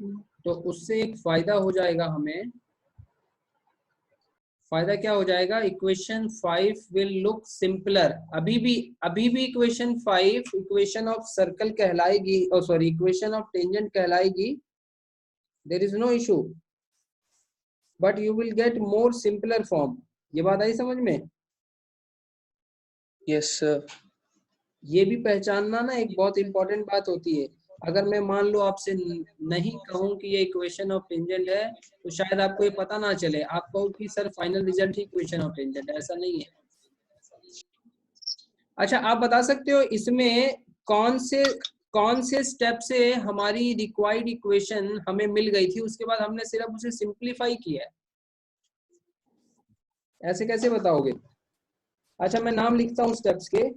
तो उससे एक फायदा हो जाएगा हमें। फायदा क्या हो जाएगा, इक्वेशन 5 विल लुक सिंपलर। अभी भी इक्वेशन 5 इक्वेशन ऑफ सर्कल कहलाएगी, सॉरी इक्वेशन ऑफ टेंजेंट कहलाएगी, there is no issue, but you will get more simpler form. ये बात आई समझ में? Yes sir. ये भी पहचानना ना एक बहुत इंपॉर्टेंट बात होती है। अगर मैं मान लो आपसे नहीं कहूं कि ये इक्वेशन ऑफ टेंजेंट है, तो शायद आपको ये पता ना चले, आप कहो कि sir final result he equation of tangent है, ऐसा नहीं है। अच्छा, आप बता सकते हो इसमें कौन से स्टेप से हमारी रिक्वायर्ड इक्वेशन हमें मिल गई थी, उसके बाद हमने सिर्फ उसे सिंप्लीफाई किया है, ऐसे कैसे बताओगे? अच्छा, मैं नाम लिखता हूँ स्टेप्स के।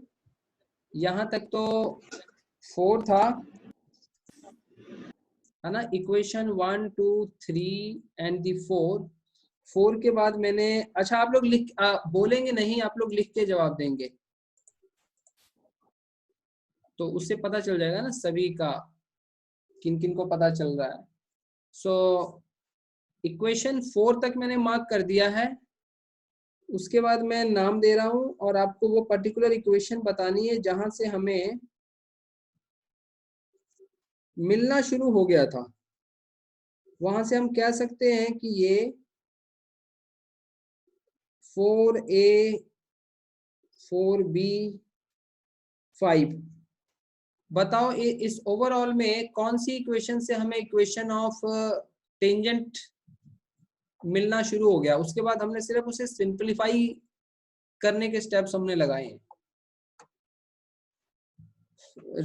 यहां तक तो 4 था, है ना, इक्वेशन 1 2 3 एंड दी 4 के बाद मैंने, अच्छा आप लोग बोलेंगे नहीं, आप लोग लिख के जवाब देंगे, तो उससे पता चल जाएगा ना सभी का, किन किन को पता चल रहा है। सो इक्वेशन 4 तक मैंने मार्क कर दिया है। उसके बाद मैं नाम दे रहा हूं और आपको वो पर्टिकुलर इक्वेशन बतानी है जहां से हमें मिलना शुरू हो गया था। वहां से हम कह सकते हैं कि ये 4a 4b 5। बताओ इस ओवरऑल में कौन सी इक्वेशन से हमें इक्वेशन ऑफ टेंजेंट मिलना शुरू हो गया, उसके बाद हमने सिर्फ उसे सिंपलीफाई करने के स्टेप्स हमने लगाए हैं।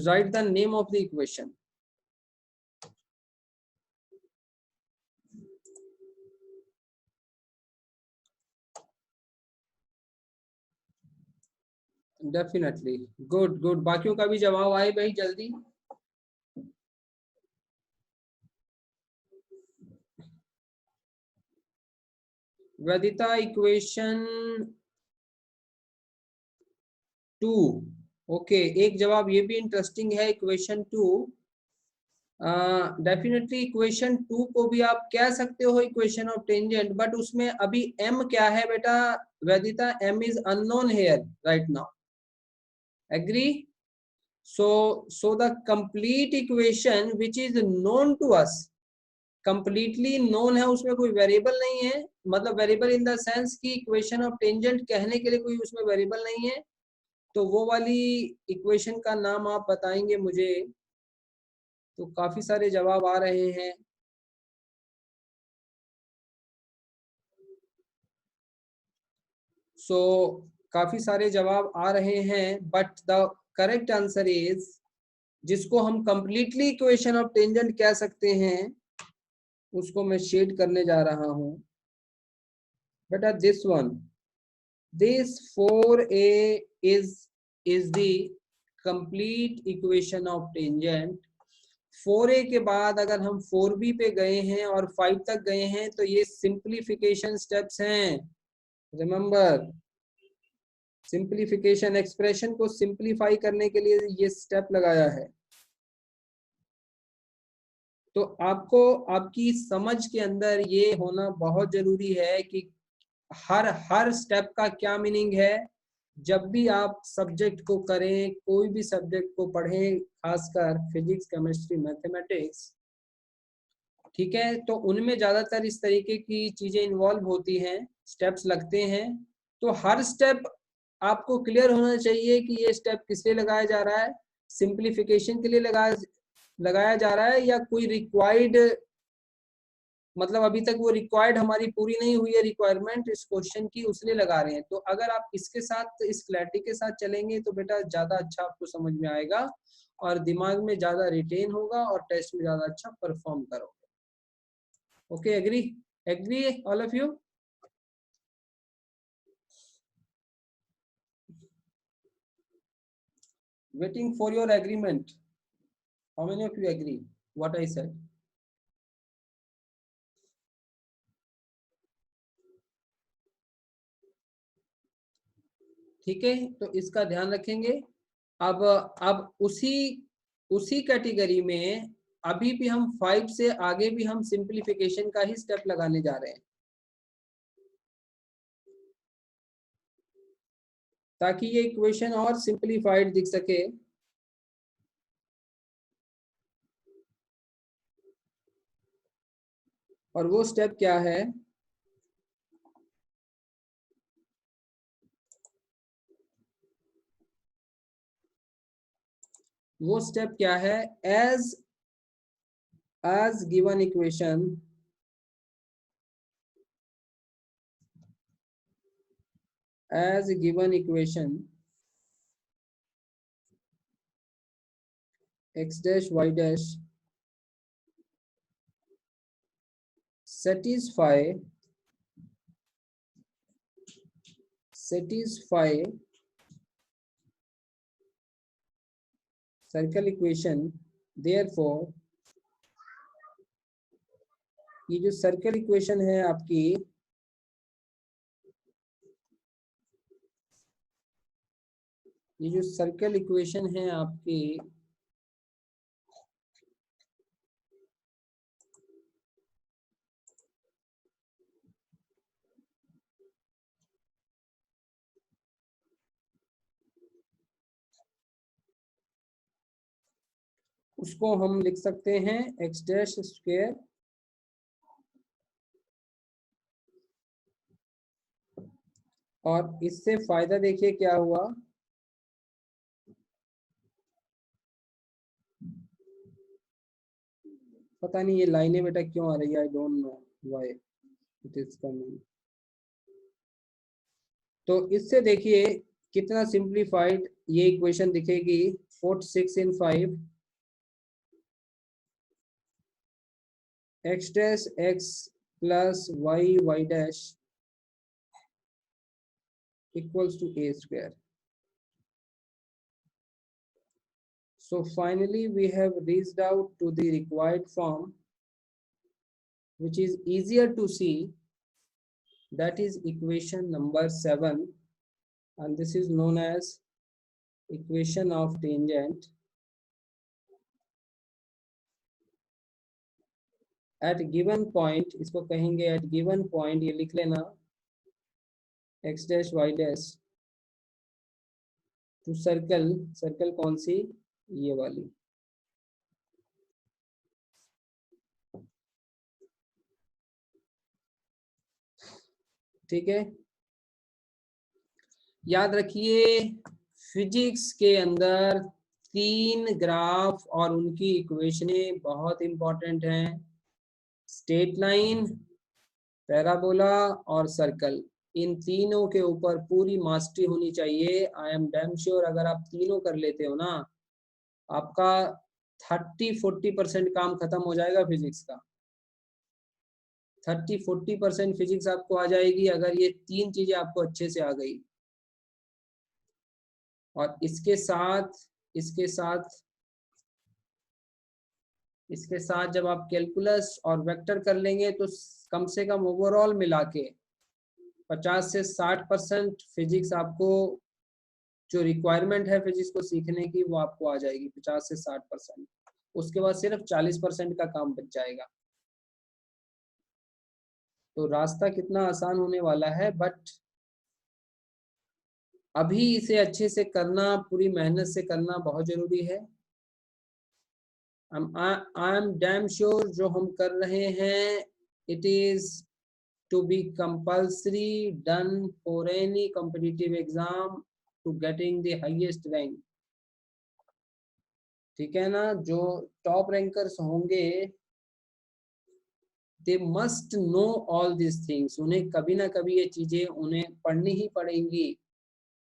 Right the name of the equation. Definitely, good good, बाकियों का भी जवाब आए भाई जल्दी। वेदिता इक्वेशन 2, ओके, एक जवाब ये भी इंटरेस्टिंग है, इक्वेशन 2। डेफिनेटली इक्वेशन 2 को भी आप कह सकते हो इक्वेशन ऑफ टेंजेंट, बट उसमें अभी m क्या है बेटा Vedita, m is unknown here right now, agree? so the complete equation which is known to us, completely known है, उसमें कोई वेरिएबल नहीं है, मतलब वेरिएबल इन द सेंस कि इक्वेशन ऑफ टेंजेंट कहने के लिए कोई उसमें वेरिएबल नहीं है, तो वो वाली इक्वेशन का नाम आप बताएंगे मुझे। तो काफी सारे जवाब आ रहे हैं। काफी सारे जवाब आ रहे हैं, but the correct answer is, जिसको हम कंप्लीटली इक्वेशन ऑफ टेंजेंट कह सकते हैं, उसको मैं शेड करने जा रहा हूं बेटा, this one, this 4a is the complete equation of tangent। 4a के बाद अगर हम 4b पे गए हैं और 5 तक गए हैं, तो ये सिंप्लीफिकेशन स्टेप्स हैं। रिमेंबर, सिंप्लीफिकेशन, एक्सप्रेशन को सिंप्लीफाई करने के लिए ये स्टेप लगाया है। तो आपको आपकी समझ के अंदर ये होना बहुत जरूरी है कि हर स्टेप का क्या मीनिंग है। जब भी आप सब्जेक्ट को करें, कोई भी सब्जेक्ट को पढ़ें, खासकर फिजिक्स केमिस्ट्री मैथमेटिक्स, ठीक है, तो उनमें ज्यादातर इस तरीके की चीजें इन्वॉल्व होती हैं, स्टेप्स लगते हैं। तो हर स्टेप आपको क्लियर होना चाहिए कि ये स्टेप किस लिए लगाया जा रहा है, सिंप्लीफिकेशन के लिए लगाया जा रहा है, या कोई रिक्वायर्ड, मतलब अभी तक वो रिक्वायर्ड हमारी पूरी नहीं हुई है रिक्वायरमेंट इस क्वेश्चन की, उसलिए लगा रहे हैं। तो अगर आप इसके साथ, इस क्लैरिटी के साथ चलेंगे तो बेटा ज्यादा अच्छा आपको समझ में आएगा और दिमाग में ज्यादा रिटेन होगा और टेस्ट में ज्यादा अच्छा परफॉर्म करोगे। Okay, agree? Agree all of you? Waiting for your agreement. How many of you agree what I said? ठीक है, तो इसका ध्यान रखेंगे। अब उसी कैटेगरी में अभी भी हम 5 से आगे भी हम सिंप्लीफिकेशन का ही स्टेप लगाने जा रहे हैं, ताकि ये इक्वेशन और सिंप्लीफाइड दिख सके। और वो स्टेप क्या है? वो स्टेप क्या है? As given equation, as given equation x dash y dash satisfy circle equation, therefore ये जो सर्कल इक्वेशन है आपकी, ये जो सर्कल इक्वेशन है आपकी, उसको हम लिख सकते हैं एक्स डैश स्क्वायर और इससे फायदा देखिए क्या हुआ, पता नहीं ये लाइनें बेटा क्यों आ रही है, I don't know why it is coming. तो इससे देखिए कितना सिंप्लीफाइड ये इक्वेशन दिखेगी। 46 in 5 x dash x plus y dash equals to a square. So finally we have reached out to the required form, which is easier to see. That is equation number 7, and this is known as equation of tangent. At given point, इसको कहेंगे at given point, ये लिख लेना x dash y dash to circle कौन सी, ये वाली। ठीक है, याद रखिए फिजिक्स के अंदर 3 ग्राफ और उनकी इक्वेशनें बहुत इंपॉर्टेंट हैं। स्ट्रेट लाइन, पैराबोला और सर्कल, इन तीनों के ऊपर पूरी मास्टरी होनी चाहिए। आई एम डैम श्योर अगर आप तीनों कर लेते हो ना, आपका 30-40% काम खत्म हो जाएगा फिजिक्स का। 30-40% फिजिक्स आपको आ जाएगी अगर ये 3 चीजें आपको अच्छे से आ गई। और इसके साथ जब आप कैलकुलस और वेक्टर कर लेंगे तो कम से कम ओवरऑल मिला के 50 से 60% फिजिक्स आपको, जो रिक्वायरमेंट है फिजिक्स को सीखने की, वो आपको आ जाएगी 50 से 60%। उसके बाद सिर्फ 40% का काम बच जाएगा। तो रास्ता कितना आसान होने वाला है, बट अभी इसे अच्छे से करना, पूरी मेहनत से करना बहुत जरूरी है। आई एम डैम श्योर जो हम कर रहे हैं, it is to be compulsory done for any competitive exam to getting the highest rank। ठीक है ना, जो टॉप रैंकर्स होंगे they must know all these things, उन्हें कभी ना कभी ये चीजें उन्हें पढ़नी ही पड़ेंगी।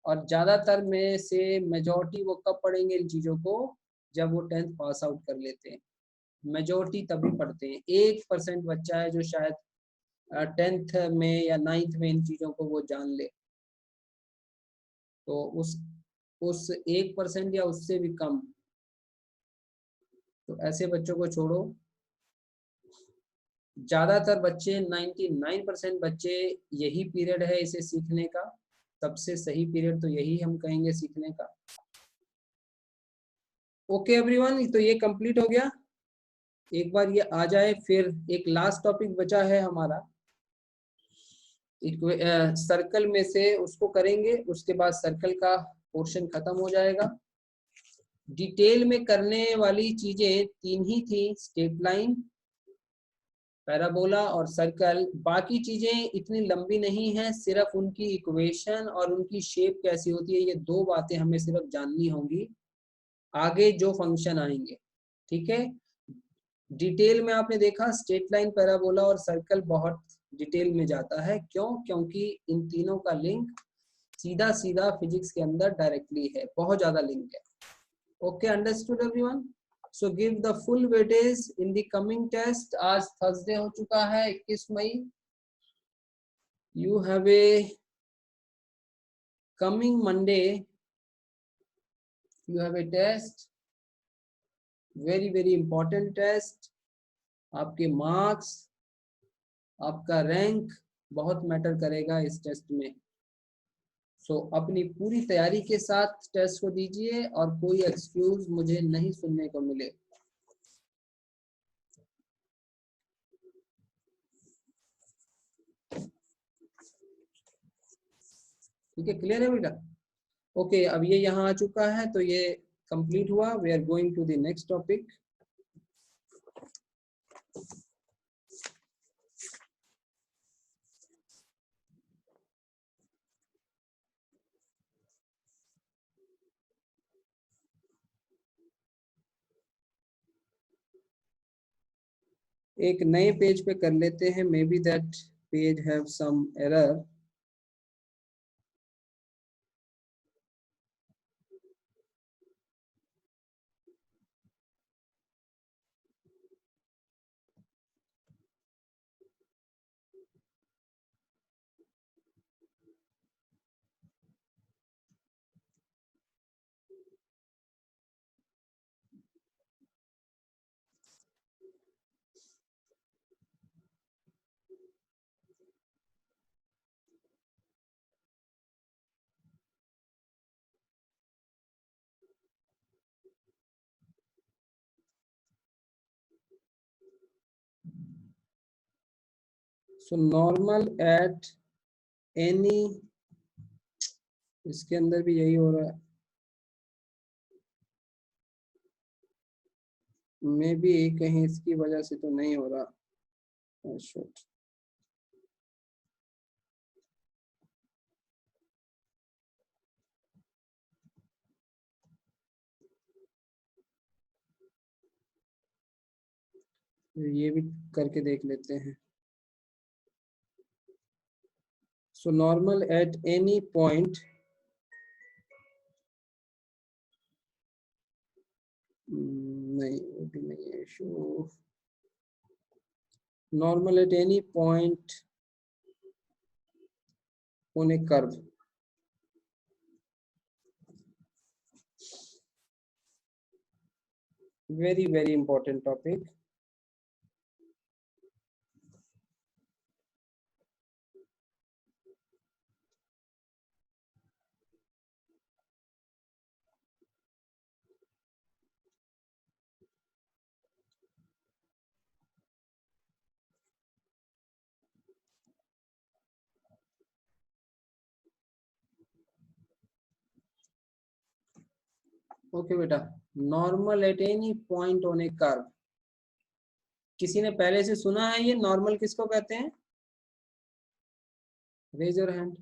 और ज्यादातर में से मेजॉरिटी वो कब पढ़ेंगे इन चीजों को, जब वो 10th पास आउट कर लेते हैं। मेजॉरिटी तभी पढ़ते हैं। 1% बच्चा है जो शायद 10th में या 9th में इन चीजों को वो जान ले। तो उस 1% या उससे भी कम, तो ऐसे बच्चों को छोड़ो। ज्यादातर बच्चे 99% बच्चे, यही पीरियड है इसे सीखने का, सबसे सही पीरियड तो यही हम कहेंगे सीखने का। ओके एवरीवन, तो ये कंप्लीट हो गया। एक बार ये आ जाए, फिर एक लास्ट टॉपिक बचा है हमारा सर्कल में से, उसको करेंगे, उसके बाद सर्कल का पोर्शन खत्म हो जाएगा। डिटेल में करने वाली चीजें तीन ही थी, स्ट्रेट लाइन, पैराबोला और सर्कल। बाकी चीजें इतनी लंबी नहीं है, सिर्फ उनकी इक्वेशन और उनकी शेप कैसी होती है, ये दो बातें हमें सिर्फ जाननी होंगी आगे जो फंक्शन आएंगे। ठीक है, डिटेल में आपने देखा स्ट्रेट लाइन, पैराबोला और सर्कल बहुत डिटेल में जाता है। क्यों? क्योंकि इन तीनों का लिंक सीधा सीधा फिजिक्स के अंदर डायरेक्टली है, बहुत ज्यादा लिंक है। Okay, understood everyone? So give the full weightage in the coming test. आज थर्सडे हो चुका है, 21 मई। You have a coming Monday, you have a test, very very important test. आपके मार्क्स, आपका रैंक बहुत मैटर करेगा इस टेस्ट में। सो अपनी पूरी तैयारी के साथ टेस्ट को दीजिए और कोई एक्सक्यूज मुझे नहीं सुनने को मिले। ठीक है, क्लियर है बेटा? ओके, अब ये यहाँ आ चुका है तो ये कंप्लीट हुआ। We are going to the next topic. एक नए पेज पे कर लेते हैं, maybe that page have some error. So normal at any, इसके अंदर भी यही हो रहा है। मे बी कहीं इसकी वजह से तो नहीं हो रहा। Shoot. ये भी करके देख लेते हैं। So normal at any point, नहीं वो भी नहीं है। Show normal at any point on a curve. Very very important topic. Okay बेटा, normal at any point on a curve. किसी ने पहले से सुना है ये नॉर्मल किसको कहते हैं? Raise your hand.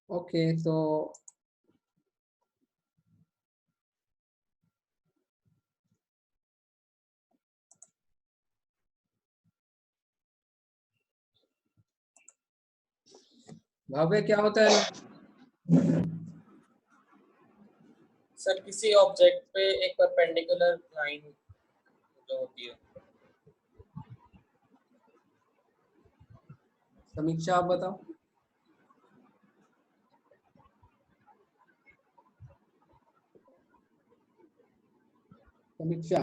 ओके, तो भावे क्या होता है? सर किसी ऑब्जेक्ट पे एक परपेंडिकुलर लाइन जो होती है। समीक्षा आप बताओ। समीक्षा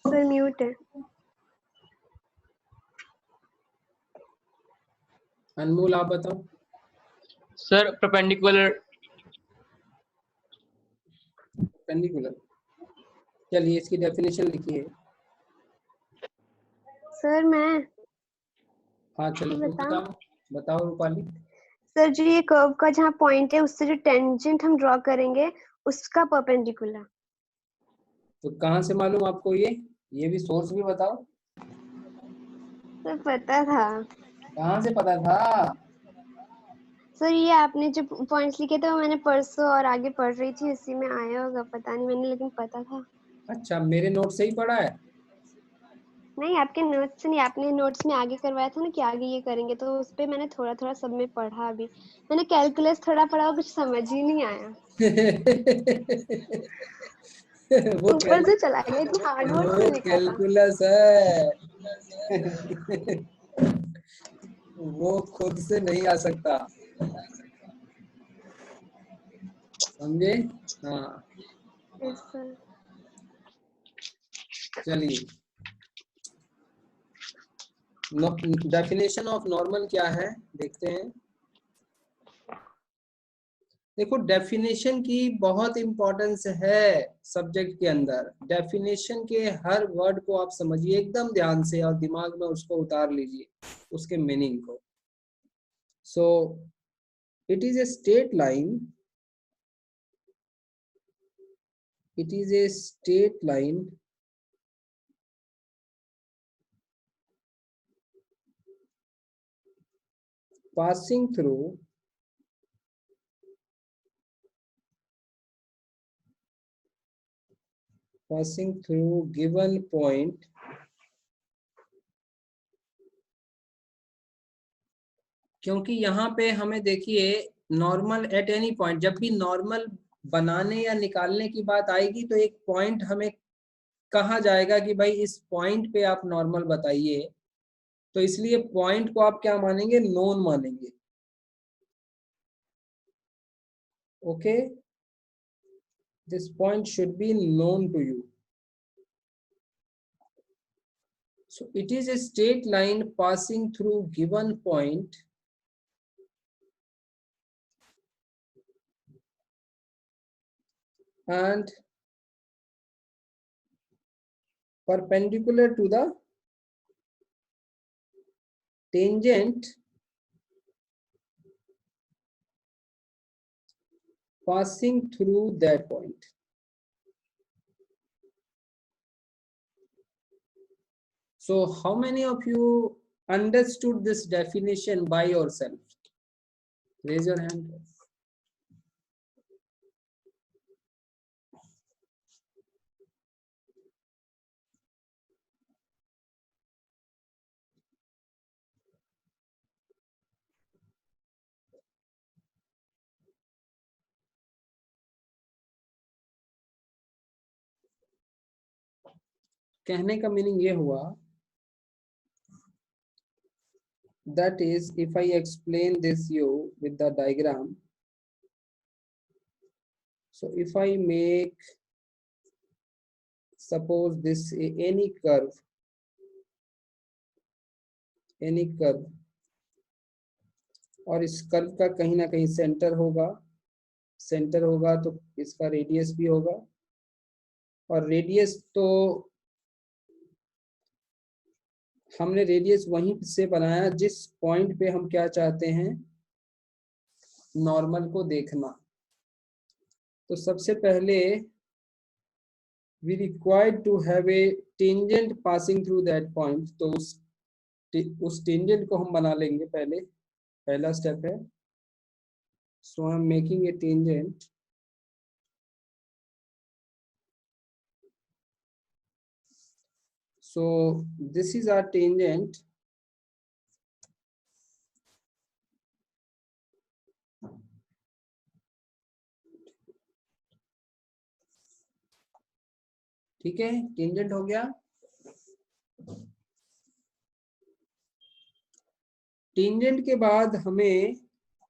सर म्यूट है। अनमोल आप बताओ। Sir perpendicular. परपेंडिकुलर, चलिए इसकी डेफिनेशन लिखिए। सर मैं हाँ चलिए बताओ। बताओ बताओ रूपाली। सर जो ये कर्व का जहाँ पॉइंट है उससे जो टेंजेंट हम ड्रॉ करेंगे उसका परपेंडिकुलर। तो कहाँ से मालूम आपको ये भी सोर्स भी बताओ। सर पता था। कहाँ से पता था? सर ये आपने जो पॉइंट्स लिखे थे वो मैंने परसों और आगे पढ़ रही थी, उसी में आया होगा, पता नहीं मैंने, लेकिन पता था। अच्छा, मेरे नोट से ही पढ़ा है? नहीं आपके नोट्स से नहीं, आपने नोट्स में आगे करवाया था ना कि आगे ये करेंगे, तो उस पे मैंने थोड़ा थोड़ा सब में पढ़ा। अभी मैंने कैलकुलस थोड़ा पढ़ा, कुछ समझ ही नहीं आया। वो ऊपर कैल से चला गया, इतना हार्ड वर्ड वो से लिखा था। कैलकुलस है। वो खुद से नहीं आ सकता, समझे? हाँ यस सर। चलिए, डेफिनेशन ऑफ नॉर्मल क्या है देखते हैं। देखो, डेफिनेशन की बहुत इंपॉर्टेंस है सब्जेक्ट के अंदर। डेफिनेशन के हर वर्ड को आप समझिए एकदम ध्यान से और दिमाग में उसको उतार लीजिए, उसके मीनिंग को। So it is a straight line, it is a straight line passing through given point क्योंकि यहाँ पे हमें देखिए नॉर्मल एट एनी पॉइंट, जब भी नॉर्मल बनाने या निकालने की बात आएगी तो एक पॉइंट हमें कहा जाएगा कि भाई इस पॉइंट पे आप नॉर्मल बताइए। तो इसलिए पॉइंट को आप क्या मानेंगे? नोन मानेंगे। Okay, this point should be known to you. So it is a straight line passing through given point and perpendicular to the tangent passing through that point. So how many of you understood this definition by yourself? Raise your hand. कहने का meaning ये हुआ, that is if I explain this you with the diagram. So if I make suppose this any curve और इस curve का कहीं ना कहीं सेंटर होगा तो इसका रेडियस भी होगा, और रेडियस तो हमने रेडियस वहीं से बनाया जिस पॉइंट पे हम क्या चाहते हैं, नॉर्मल को देखना। तो सबसे पहले we required to have a tangent passing through that point, तो उस टेंजेंट को हम बना लेंगे। पहला स्टेप है। So I am making a tangent, so this is our tangent, ठीक है, टेंजेंट हो गया। टेंजेंट के बाद हमें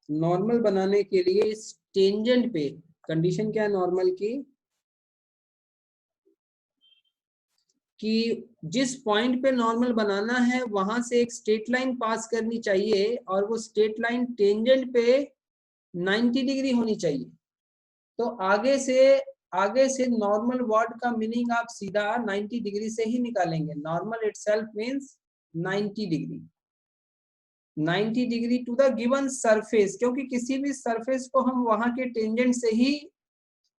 नॉर्मल बनाने के लिए इस टेंजेंट पे कंडीशन क्या है नॉर्मल की, कि जिस पॉइंट पे नॉर्मल बनाना है वहां से एक स्ट्रेट लाइन पास करनी चाहिए और वो स्ट्रेट लाइन टेंजेंट पे 90 डिग्री होनी चाहिए। तो आगे से नॉर्मल वर्ड का मीनिंग आप सीधा 90 डिग्री से ही निकालेंगे। Normal itself means 90 degree, 90 degree to the given surface, क्योंकि किसी भी सरफेस को हम वहां के टेंजेंट से ही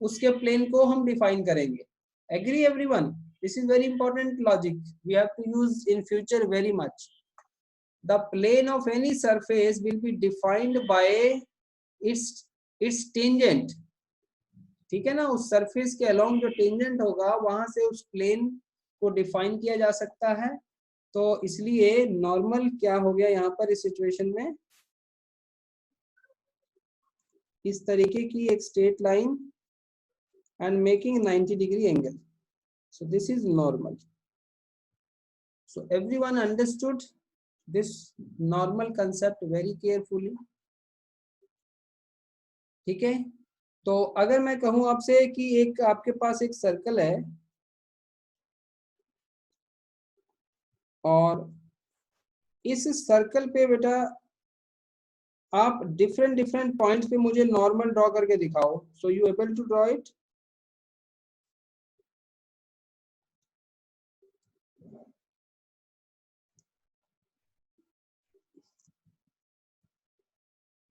उसके प्लेन को हम डिफाइन करेंगे। Agree everyone? This is very important logic, we have to use in future very much. The plane of any surface will be defined by its tangent. ठीक है ना, उस सरफेस के अलोंग जो टेंजेंट होगा वहां से उस प्लेन को डिफाइन किया जा सकता है। तो इसलिए नॉर्मल क्या हो गया यहाँ पर इस सिचुएशन में, इस तरीके की एक straight line and making 90 degree angle. So this is normal. So everyone understood this normal concept very carefully. ठीक है, तो अगर मैं कहूं आपसे कि एक आपके पास एक सर्कल है और इस सर्कल पे बेटा आप डिफरेंट डिफरेंट पॉइंट्स पे मुझे नॉर्मल ड्रॉ करके दिखाओ। So you able to draw it?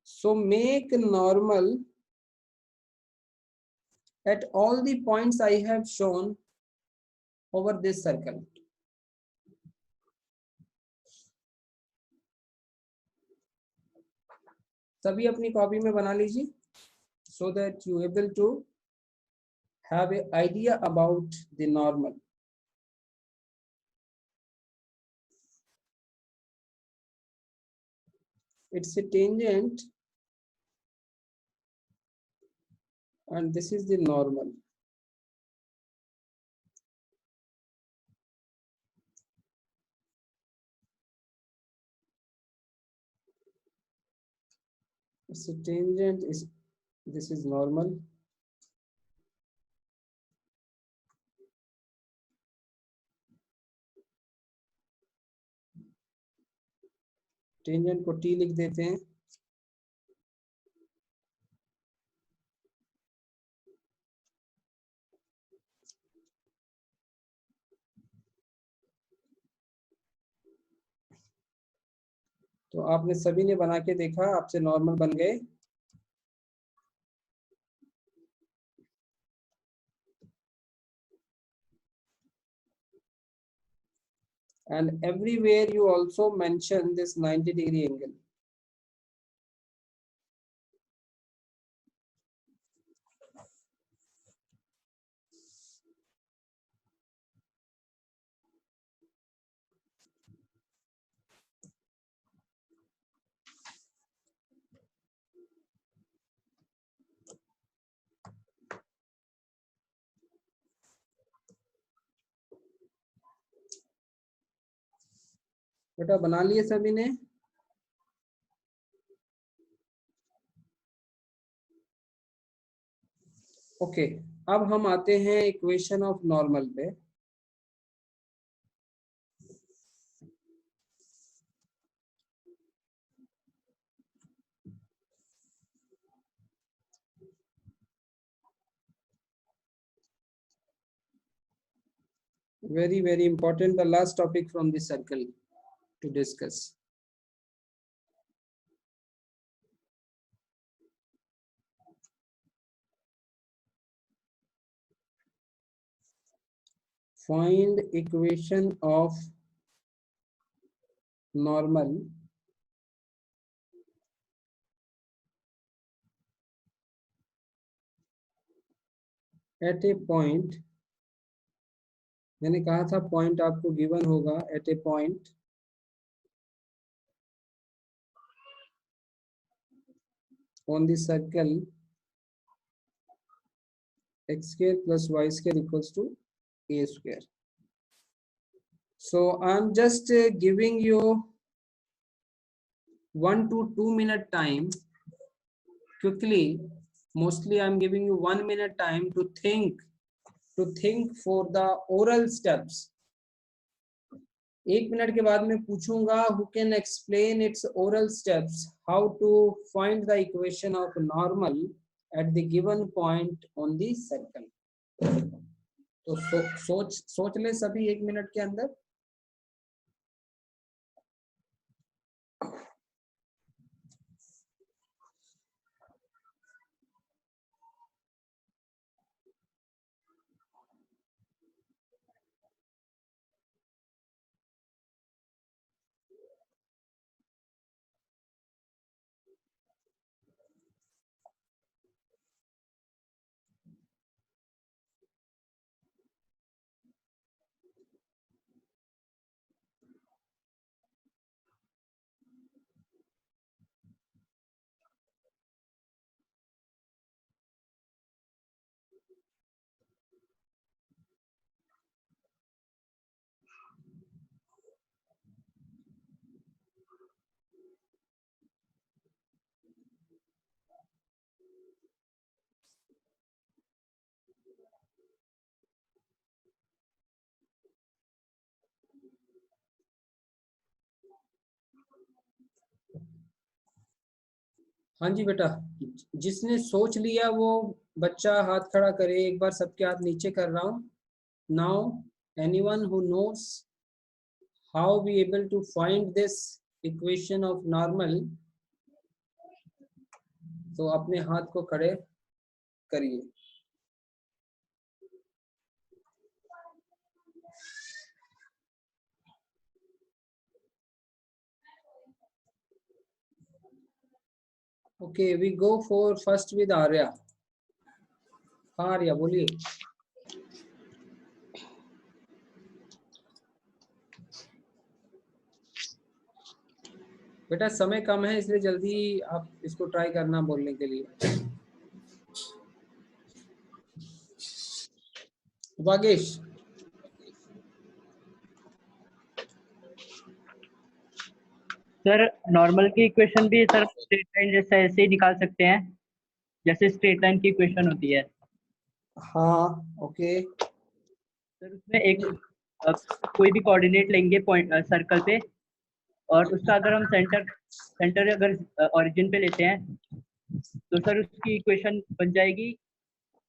So make normal at all the points I have shown over this circle. सभी अपनी कॉपी में बना लीजिए so that you able to have a idea about the normal. It's a tangent and this is the normal. It's a tangent, this is normal. Tangent को T लिख देते हैं। तो आपने सभी ने बना के देखा, आपसे नॉर्मल बन गए। And everywhere you also mention this 90 degree angle. बेटा बना लिए सभी ने? ओके, अब हम आते हैं इक्वेशन ऑफ नॉर्मल पे। very important, the last topic from the circle to discuss. Find equation of normal at a point, मैंने कहा था पॉइंट आपको गिवन होगा at a point on the circle x square plus y square equals to a square. So I'm just giving you 1 to 2 minute time quickly. Mostly I'm giving you 1 minute time to think for the oral steps. 1 minute के बाद मैं पूछूंगा who can explain its oral steps, how to find the equation of normal at the given point on the circle. तो सोच ले सभी 1 minute के अंदर. हाँ जी बेटा, जिसने सोच लिया वो बच्चा हाथ खड़ा करे. एक बार सबके हाथ नीचे कर रहा हूँ. Now anyone who knows how we able to find this equation of normal, तो अपने हाथ को खड़े करिए. Okay, we go for first with Arya. Arya बोलिए. बेटा समय कम है इसलिए जल्दी आप इसको ट्राई करना बोलने के लिए. वागेश. सर नॉर्मल की इक्वेशन भी सर स्ट्रेट लाइन जैसे ऐसे ही निकाल सकते हैं जैसे स्ट्रेट लाइन की इक्वेशन होती है. हाँ ओके. सर उसमें एक कोई भी कोऑर्डिनेट लेंगे पॉइंट सर्कल पे, और उसका अगर हम सेंटर अगर ओरिजिन पे लेते हैं तो सर उसकी इक्वेशन बन जाएगी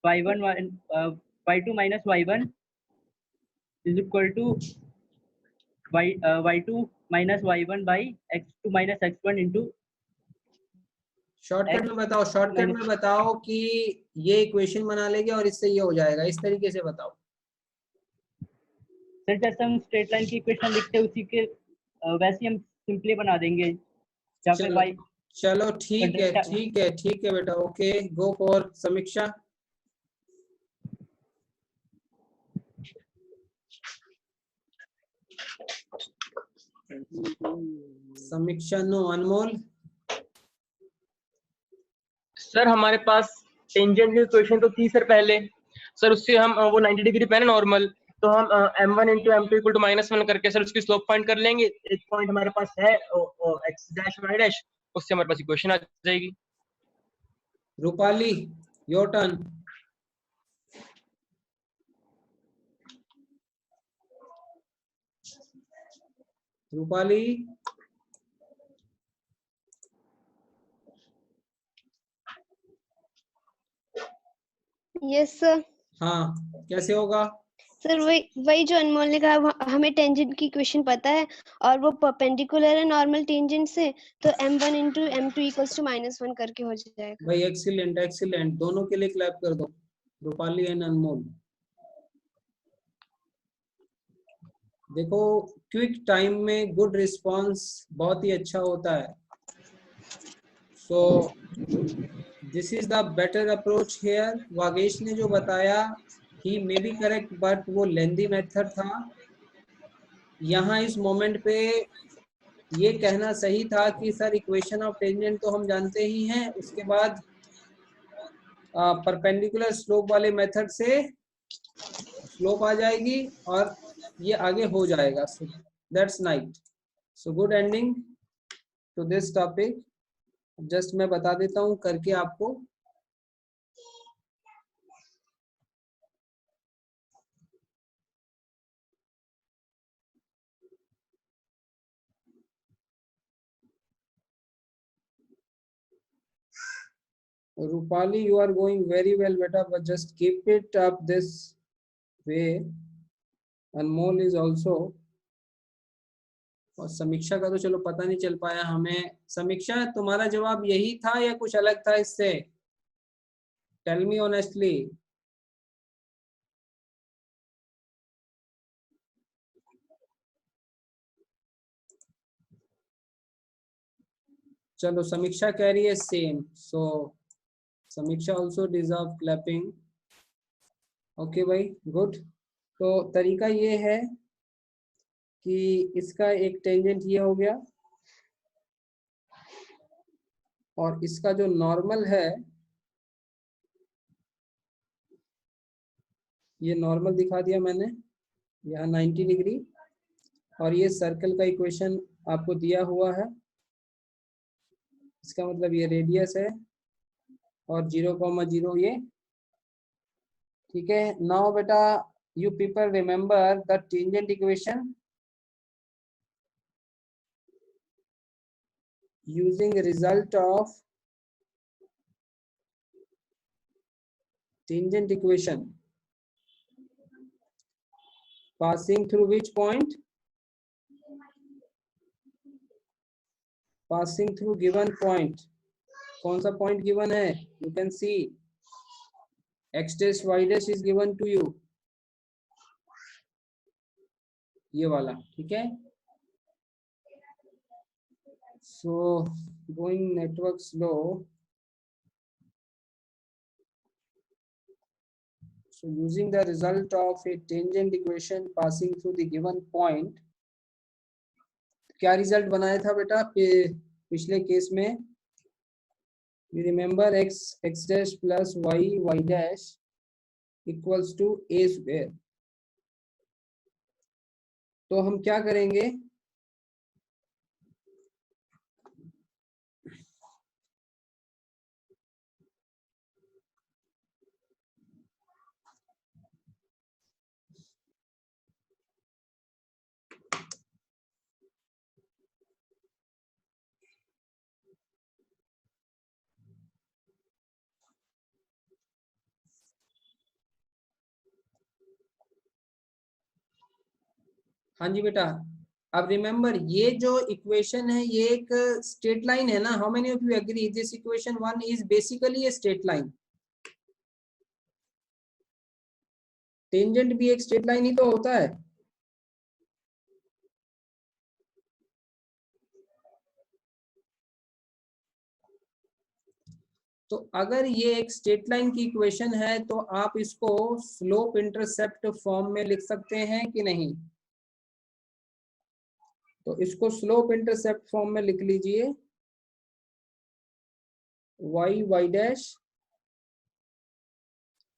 y2 minus y1 is equal to y2 minus y1 by x2 minus x1 into. Shortcut में बताओ कि ये इक्वेशन बना लेंगे और इससे ये हो जाएगा. इस तरीके से बताओ. सर जैसे हम स्ट्रेट लाइन की इक्वेशन लिखते हैं उसी के वैसे हम सिंपली बना देंगे. चलो ठीक है बेटा. ओके, गो फॉर समीक्षा. समीक्षा नो. अनमोल. सर हमारे पास टेंजेंट की इक्वेशन तो थी सर पहले. सर उससे हम वो 90 डिग्री पे है नॉर्मल, तो हम m1 into m2 equal to -1 करके सर उसकी स्लोप फाइंड कर लेंगे. एक पॉइंट हमारे पास है x डैश y डैश, उससे हमारे पास इक्वेशन आ जाएगी. Rupali your turn. Rupali. Yes sir. हाँ कैसे होगा सर वही जो अनमोल ने कहा, हमें टेंजेंट की इक्वेशन पता है और वो परपेंडिकुलर है नॉर्मल टेंजेंट से, तो m1 into m2 equals to -1 करके हो जाएगा. भाई एक्सीलेंट. दोनों के लिए क्लैप कर दो, रूपाली एंड अनमोल. देखो क्विक टाइम में गुड रिस्पांस बहुत ही अच्छा होता है. So this is the better approach here. Vagesh ने जो बताया ही मे बी करेक्ट, बट वो लेंदी मेथड था. यहाँ इस मोमेंट पे ये कहना सही था कि सर इक्वेशन ऑफ टेंजेंट तो हम जानते ही हैं, उसके बाद परपेंडिकुलर स्लोप वाले मेथड से स्लोप आ जाएगी और ये आगे हो जाएगा. So that's right. So good ending to this topic. Just मैं बता देता हूँ करके आपको. Rupali, you are going very well, beta, but just keep it up this way. Anmol is also. और समीक्षा का तो चलो पता नहीं चल पाया हमें. समीक्षा, तुम्हारा जवाब यही था या कुछ अलग था इससे? Tell me honestly. चलो समीक्षा कह रही है same. So Samiksha also deserve clapping. Okay भाई, गुड. तो तरीका ये है कि इसका एक टेंजेंट ये हो गया और इसका जो नॉर्मल है ये नॉर्मल दिखा दिया मैंने यहाँ 90 डिग्री. और ये सर्कल का इक्वेशन आपको दिया हुआ है. इसका मतलब ये रेडियस है और 0,0 ये. ठीक है. नाउ बेटा you people remember the tangent equation using result of tangent equation passing through which point? Passing through given point. कौन सा point given है? You can see x dash y dash is given to you. ये वाला. ठीक है. So going network slow. So using the result of a tangent equation passing through the given point. क्या result बनाया था बेटा पिछले केस में? You remember x dash plus y dash equals to a square. तो हम क्या करेंगे? हाँ जी बेटा. अब रिमेम्बर ये जो इक्वेशन है ये एक स्ट्रेट लाइन है ना. How many of you agree this equation 1 is basically a straight line. Tangent भी एक स्ट्रेट लाइन ही तो होता है. तो अगर ये एक स्ट्रेट लाइन की इक्वेशन है तो आप इसको स्लोप इंटरसेप्ट फॉर्म में लिख सकते हैं कि नहीं? तो इसको स्लोप इंटरसेप्ट फॉर्म में लिख लीजिए. y dash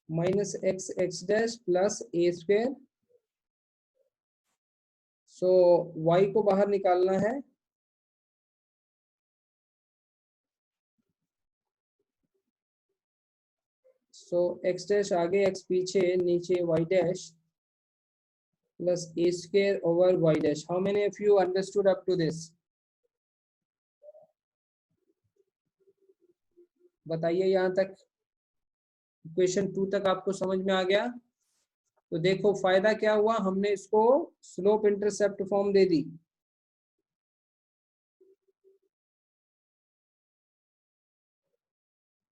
minus x dash plus a square. So y को बाहर निकालना है. सो x डैश आगे, x पीछे, नीचे y dash plus a square over y dash. How many of you understood up to this? बताइए यहाँ तक. इक्वेशन 2 तक आपको समझ में आ गया? तो देखो फायदा क्या हुआ, हमने इसको slope intercept form they the.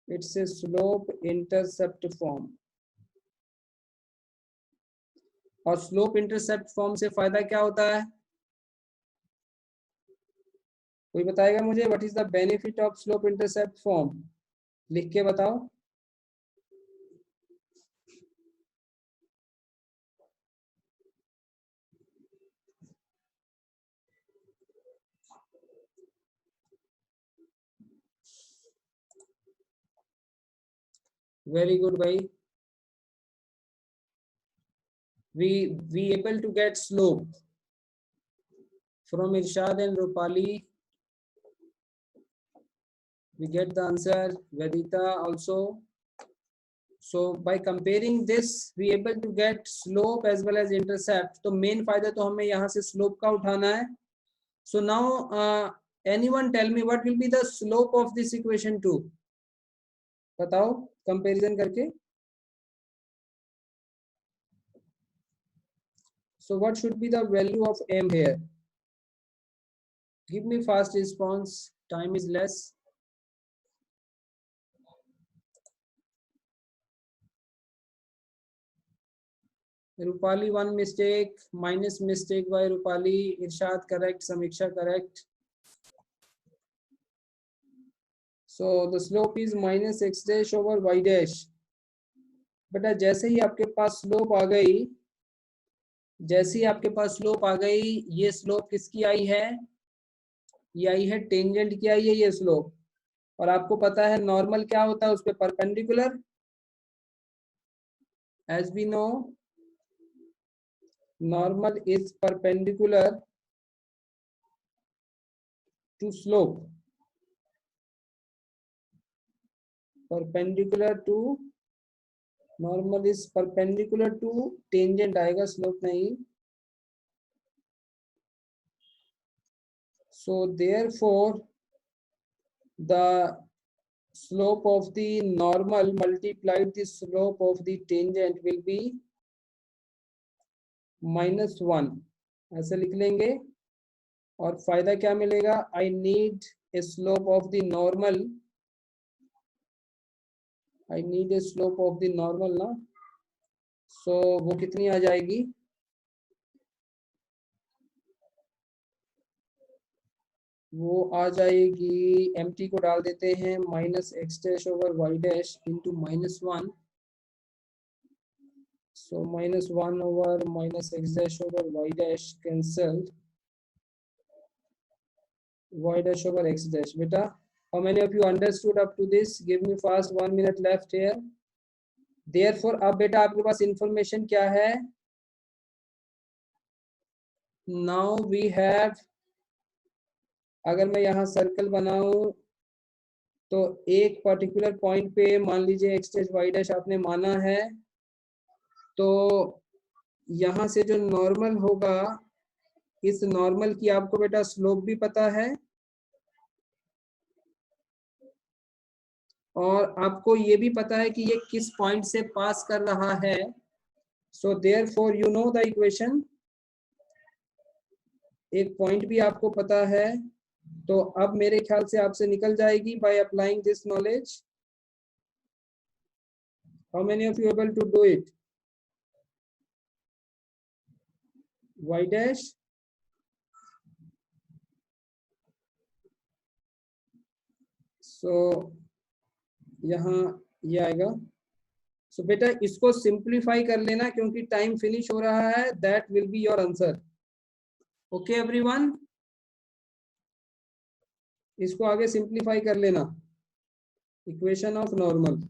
It's a slope intercept form. और स्लोप इंटरसेप्ट फॉर्म से फायदा क्या होता है? कोई बताएगा मुझे? What is the benefit of slope intercept form? लिख के बताओ. वेरी गुड भाई. we able to get slope from Irshad and Rupali. We get the answer. Vedita also. So by comparing this, we able to get slope as well as intercept. तो main फायदा तो हमें यहाँ से slope का उठाना है. So now anyone tell me what will be the slope of this equation 2? बताओ comparison करके. So what should be the value of m here? Give me fast response. Time is less. Rupali one mistake, minus mistake by Rupali. Irshad correct, Samiksha correct. So the slope is minus x dash over y dash. बेटा जैसे ही आपके पास slope आ गई, जैसे ही आपके पास slope आ गई, ये slope किसकी आई है? ये आई है टेंजेंट की आई है ये स्लोप. और आपको पता है नॉर्मल क्या होता है उस पे? Perpendicular. As we know, normal is perpendicular to slope. Perpendicular to normal is perpendicular to tangent आएगा, slope नहीं. So therefore the slope of the normal multiplied the slope of the tangent will be -1. ऐसे लिख लेंगे. और फायदा क्या मिलेगा? I need a slope of the normal. I need a slope of the normal ना. So वो कितनी आ जाएगी? वो आ जाएगी, mt को डाल देते हैं, minus x dash over y dash into -1. So -1 over minus x dash over y dash cancelled. Y dash over x dash. Beta, how many of you understood up to this? Give me fast, 1 minute left here. Therefore, अब बेटा आपके पास information क्या है? Now we have, अगर मैं यहाँ circle बनाऊं तो एक पर्टिकुलर पॉइंट पे मान लीजिए एक्स डैश वाई डैश आपने माना है, तो यहाँ से जो नॉर्मल होगा, इस नॉर्मल की आपको बेटा स्लोप भी पता है और आपको ये भी पता है कि ये किस पॉइंट से पास कर रहा है. So therefore you know the equation. एक पॉइंट भी आपको पता है, तो अब मेरे ख्याल से आपसे निकल जाएगी by applying this knowledge. How many of you able to do it? y dash so यहाँ ये आएगा. सो बेटा इसको सिंप्लीफाई कर लेना क्योंकि टाइम फिनिश हो रहा है. That will be your answer. Okay everyone, इसको आगे सिंप्लीफाई कर लेना. Equation of normal.